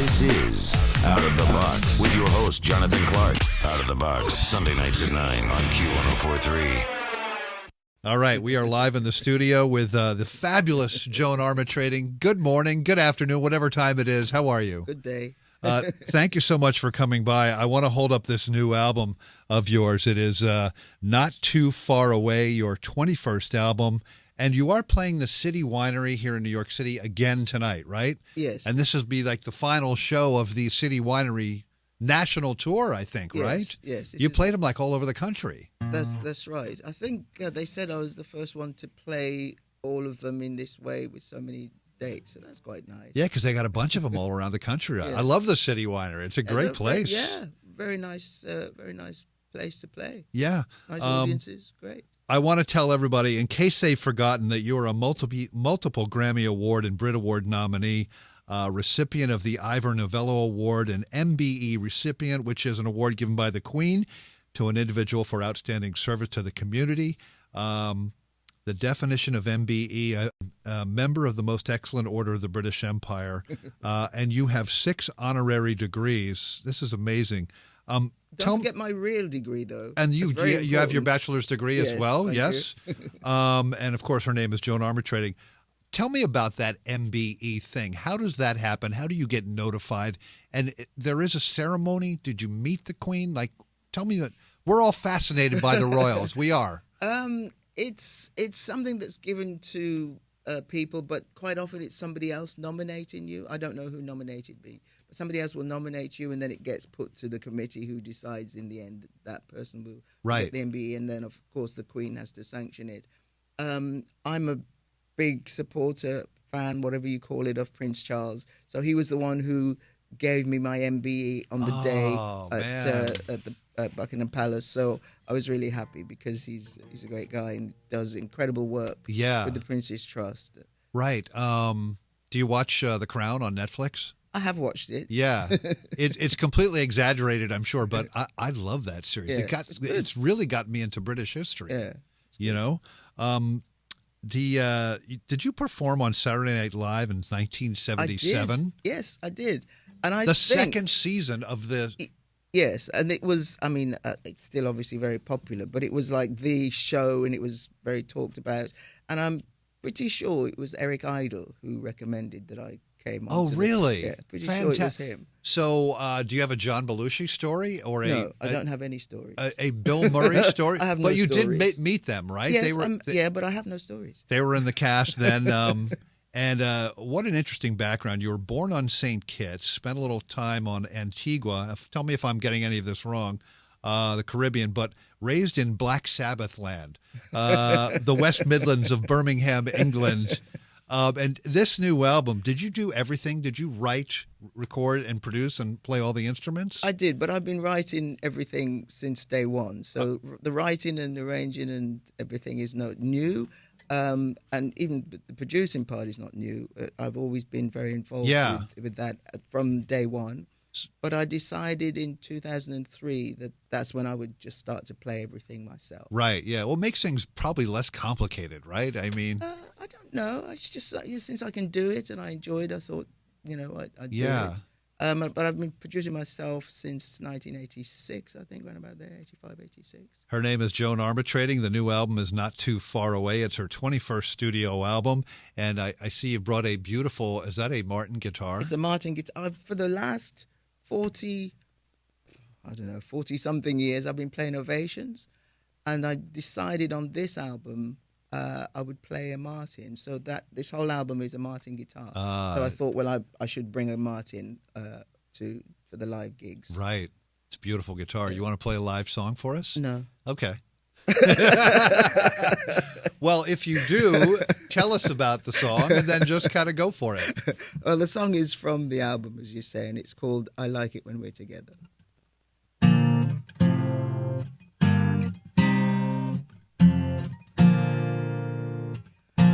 This is Out of the Box with your host, Jonathan Clark. Out of the Box, Sunday nights at 9 on Q1043. All right, we are live in the studio with the fabulous Joan Armatrading. Good morning, good afternoon, whatever time it is. How are you? Good day. Thank you so much for coming by. I want to hold up this new album of yours. It is Not Too Far Away, your 21st album. And you are playing the City Winery here in New York City again tonight, right? Yes. And this will be like the final show of the City Winery national tour, I think, Yes, right? yes. You played them like all over the country. That's right. I think they said I was the first one to play all of them in this way with so many dates, so that's quite nice. Yeah, because they got a bunch of them all around the country. Yeah. I love the City Winery. It's a great place. Yeah, very nice place to play. Yeah. Nice audiences, great. I want to tell everybody, in case they've forgotten, that you are a multiple Grammy Award and Brit Award nominee, recipient of the Ivor Novello Award, and MBE recipient, which is an award given by the Queen to an individual for outstanding service to the community. The definition of MBE, a member of the most excellent order of the British Empire, and you have 6 honorary degrees. This is amazing. Don't forget my real degree, though. And you have your bachelor's degree as well, yes? And, of course, her name is Joan Armatrading. Tell me about that MBE thing. How does that happen? How do you get notified? And there is a ceremony. Did you meet the Queen? Like, tell me that. We're all fascinated by the royals. We are. It's something that's given to people, but quite often it's somebody else nominating you. I don't know who nominated me, but somebody else will nominate you, and then it gets put to the committee who decides in the end that person will get the MBE, and then, of course, the Queen has to sanction it. I'm a big supporter, fan, whatever you call it, of Prince Charles. So he was the one who gave me my MBE on the day at Buckingham Palace. So I was really happy because he's a great guy and does incredible work with the Prince's Trust. Right. Do you watch The Crown on Netflix? I have watched it. Yeah. It's completely exaggerated, I'm sure, but I love that series. Yeah, it's really got me into British history. Yeah. You know? Did you perform on Saturday Night Live in 1977? Yes, I did. And I the think, second season of the... Yes, and it was, it's still obviously very popular, but it was like the show and it was very talked about. And I'm pretty sure it was Eric Idle who recommended that I came on. Oh, really? Yeah, pretty sure it was him. So do you have a John Belushi story? No, I don't have any stories. A Bill Murray story? I have no But you stories. did meet them, right? Yes, but I have no stories. They were in the cast then. And what an interesting background. You were born on St. Kitts, spent a little time on Antigua. Tell me if I'm getting any of this wrong, the Caribbean, but raised in Black Sabbath land, the West Midlands of Birmingham, England. And this new album, did you do everything? Did you write, record, and produce and play all the instruments? I did, but I've been writing everything since day one. So the writing and arranging and everything is not new. And even the producing part is not new. I've always been very involved with that from day one. But I decided in 2003 that that's when I would just start to play everything myself. Right, yeah. Well, it makes things probably less complicated, right? I mean... I don't know. It's just since I can do it and I enjoy it, I thought, I'd do it. But I've been producing myself since 1986, I think, around about there, 85, 86. Her name is Joan Armatrading. The new album is Not Too Far Away. It's her 21st studio album. And I see you brought a beautiful, is that a Martin guitar? It's a Martin guitar. For the last 40-something years, I've been playing Ovations. And I decided on this album I would play a Martin. So that this whole album is a Martin guitar. So I thought, well, I should bring a Martin for the live gigs. Right. It's a beautiful guitar. Yeah. You want to play a live song for us? No. Okay. Well, if you do, tell us about the song and then just kind of go for it. Well, the song is from the album, as you say, and it's called I Like It When We're Together.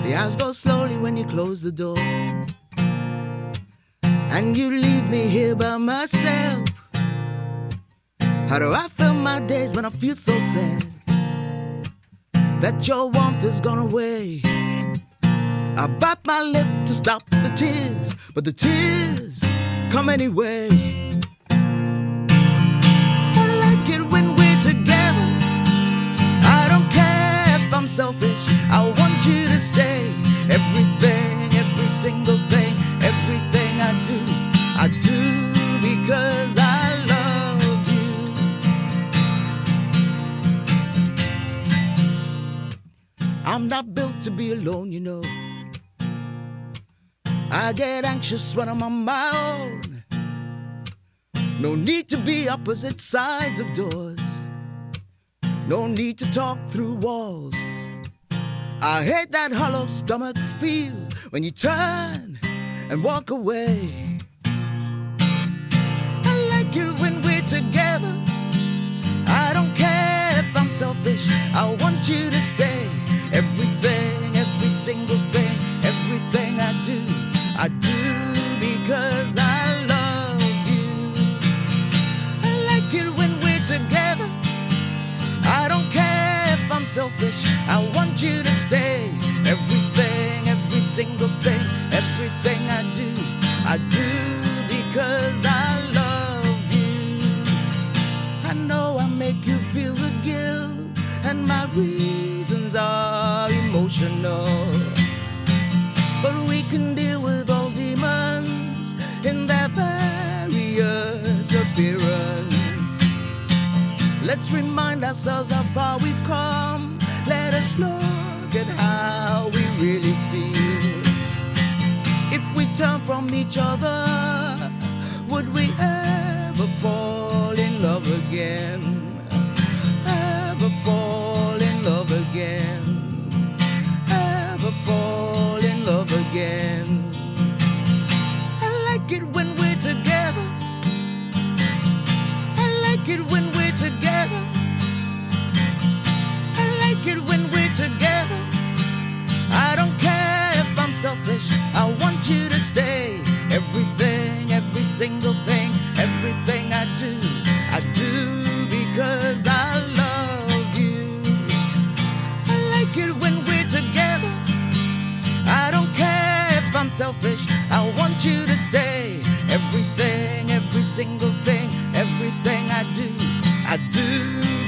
The hours go slowly when you close the door, and you leave me here by myself. How do I fill my days when I feel so sad that your warmth has gone away? I bite my lip to stop the tears, but the tears come anyway. I like it when we're together. I don't care if I'm selfish, I want you to stay. Everything, every single thing, everything I do because I love you. I'm not built to be alone, you know. I get anxious when I'm on my own. No need to be opposite sides of doors. No need to talk through walls. I hate that hollow stomach feel when you turn and walk away. I like it when we're together. I don't care if I'm selfish, I want you to stay. Everything, every single thing, everything I do because I love you. I like it when we're together. I don't care if I'm selfish, I want you to stay. Everything, every single thing, everything I do because I love you. I know I make you feel the guilt, and my reasons are emotional. But we can deal with all demons in their various appearance. Let's remind ourselves how far we've come. Let us look at how we really feel. If we turn from each other, would we ever fall in love again? Ever fall in love again? Ever fall in love again? I like it when we're together. I like it when we're together. I like it when we're together. I don't care if I'm selfish, I want you to stay. Everything, every single thing, everything I do because I love you. I like it when we're together. I don't care if I'm selfish, I want you to stay. Everything, every single thing, everything I do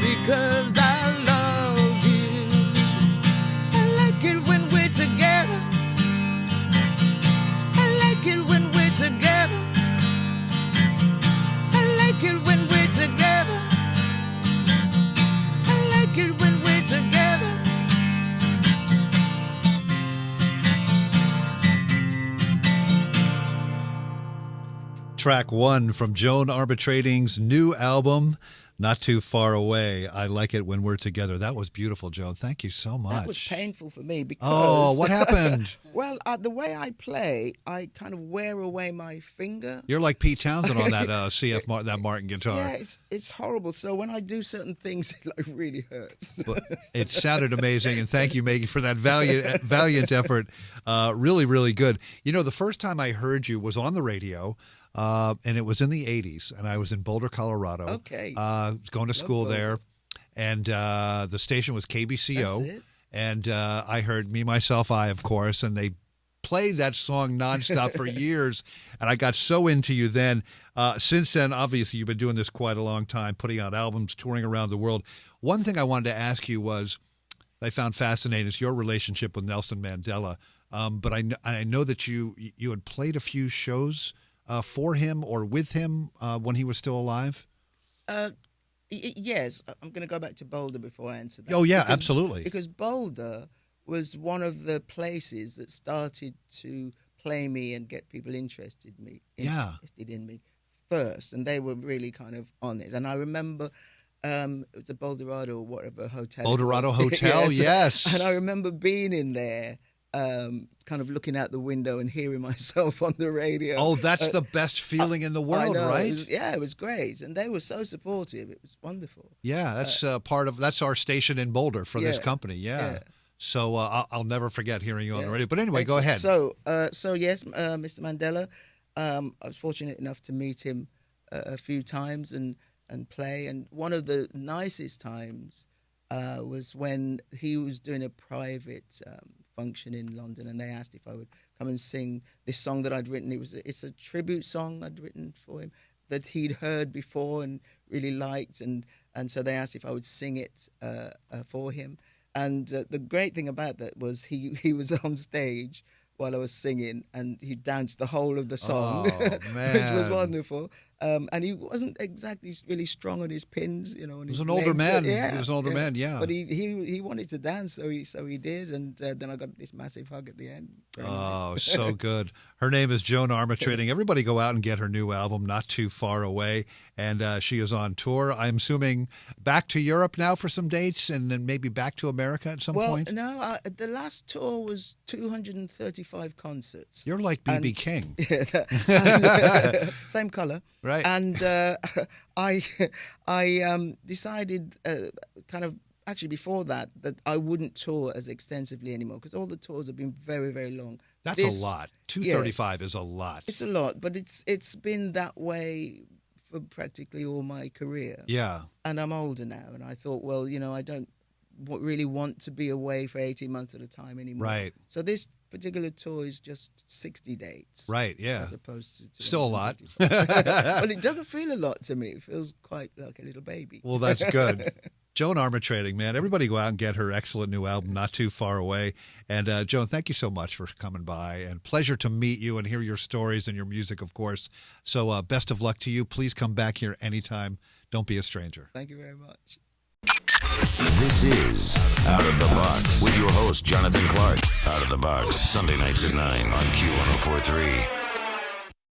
because I love you. I like it when we're together. I like it when we're together. I like it when we're together. I like it when we're together. Track one from Joan Armatrading's new album, Not Too Far Away. I like it when we're together. That was beautiful, Joan. Thank you so much. That was painful for me because... Oh, what happened? Well, the way I play, I kind of wear away my finger. You're like Pete Townsend on that that Martin guitar. Yeah, it's horrible. So when I do certain things, it like really hurts. But it sounded amazing, and thank you, Maggie, for that valiant effort. Really, really good. You know, the first time I heard you was on the radio. And it was in the 80s, and I was in Boulder, Colorado. Okay. Going to school there, and the station was KBCO. That's it. And I heard Me, Myself, I, of course, and they played that song nonstop for years, and I got so into you then. Since then, obviously, you've been doing this quite a long time, putting out albums, touring around the world. One thing I wanted to ask you was, I found fascinating is your relationship with Nelson Mandela. But I know that you had played a few shows for him or with him when he was still alive? Yes. I'm going to go back to Boulder before I answer that. Oh, yeah, absolutely. Because Boulder was one of the places that started to play me and get people interested in me first. And they were really kind of on it. And I remember it was a Boulderado or whatever hotel. Boulderado Hotel, yes. And I remember being in there, kind of looking out the window and hearing myself on the radio. Oh, that's the best feeling in the world, right? It was great. And they were so supportive. It was wonderful. Yeah, that's that's our station in Boulder for this company. Yeah. So I'll never forget hearing you on the radio. But anyway, go ahead. So yes, Mr. Mandela, I was fortunate enough to meet him a few times and play. And one of the nicest times was when he was doing a private function in London, and they asked if I would come and sing this song that I'd written. It's a tribute song I'd written for him that he'd heard before and really liked, and so they asked if I would sing it for him. And the great thing about that was he was on stage while I was singing, and he danced the whole of the song, which was wonderful. And he wasn't exactly really strong on his pins, you know. He was an older man. He was an older man, yeah. But he wanted to dance, so he did, and then I got this massive hug at the end. Very nice. So good. Her name is Joan Armatrading. Everybody go out and get her new album, Not Too Far Away, and she is on tour. I'm assuming back to Europe now for some dates, and then maybe back to America at some point? Well, no, the last tour was 235 concerts. You're like B.B. King. Same colour. Right. And I decided kind of actually before that I wouldn't tour as extensively anymore because all the tours have been very, very long. That's a lot. 235 is a lot. It's a lot, but it's been that way for practically all my career. Yeah. And I'm older now, and I thought, well, you know, I don't really want to be away for 18 months at a time anymore. Right. So this particular tour is just 60 dates. Right, yeah. As opposed to still a lot. Well, it doesn't feel a lot to me. It feels quite like a little baby. Well, that's good. Joan Armatrading, man. Everybody go out and get her excellent new album, Not Too Far Away. And Joan, thank you so much for coming by. And pleasure to meet you and hear your stories and your music, of course. So best of luck to you. Please come back here anytime. Don't be a stranger. Thank you very much. This is Out of the Box with your host, Jonathan Clark. Out of the Box, Sunday nights at 9 on Q1043.